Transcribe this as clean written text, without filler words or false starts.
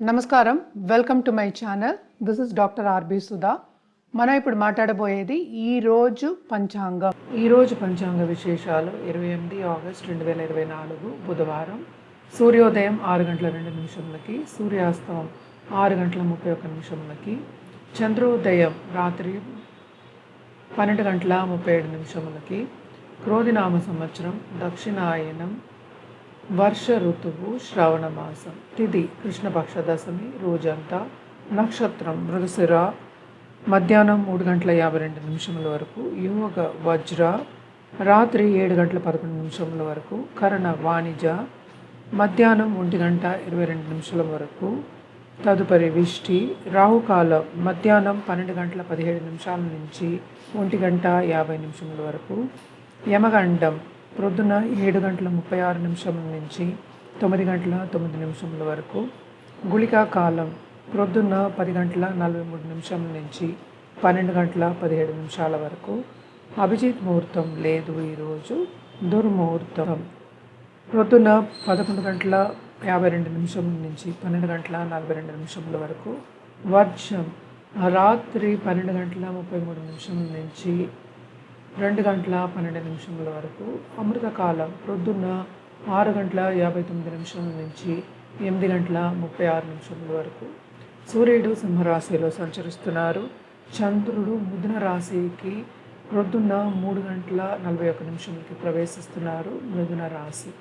నమస్కారం, welcome to my channel. This is doctor R B Sudha. మనం ఇప్పుడు మాట్లాడబోయేది ఈరోజు పంచాంగ విశేషాలు. 28 ఆగస్ట్ 2024 బుధవారం. సూర్యోదయం 6 గంటల 2 నిమిషములకి, సూర్యాస్తమం 6 గంటల 31 నిమిషములకి, చంద్రోదయం రాత్రి 12 గంటల 37 నిమిషములకి, క్రోధినామ సంవత్సరం, దక్షిణాయనం, వర్ష ఋతువు, శ్రావణ మాసం, తిథి కృష్ణపక్ష దశమి, రోజంతా, నక్షత్రం మృగశిర, మధ్యాహ్నం 3 గంటల 52 నిమిషముల వరకు, యోగ వజ్ర, రాత్రి 7 గంటల 11 నిమిషముల వరకు, కరణ వాణిజ, మధ్యాహ్నం 1 గంట 22 నిమిషాల వరకు, తదుపరి విష్టి, రాహుకాలం మధ్యాహ్నం 12 గంటల 17 నిమిషాల నుంచి 1 గంట 50 నిమిషముల వరకు, యమగండం ప్రొద్దున 7 గంటల 36 నిమిషముల నుంచి 9 గంటల 9 నిమిషముల వరకు, గుళికా కాలం ప్రొద్దున 10 గంటల 43 నిమిషముల నుంచి 12 గంటల 17 నిమిషాల వరకు, అభిజిత్ ముహూర్తం లేదు ఈరోజు. దుర్ముహూర్తం ప్రొద్దున 11 గంటల 52 నిమిషముల నుంచి 12 గంటల 42 నిమిషముల వరకు, వర్షం రాత్రి 12 గంటల 33 నిమిషముల నుంచి 2 గంటల 12 నిమిషముల వరకు, అమృతకాలం ప్రొద్దున్న 6 గంటల 59 నిమిషముల నుంచి 8 గంటల 36 నిమిషముల వరకు. సూర్యుడు సింహరాశిలో సంచరిస్తున్నారు. చంద్రుడు మిథున రాశికి ప్రొద్దున్న 3 గంటల 41 నిమిషములకి ప్రవేశిస్తున్నారు. మిథున రాశి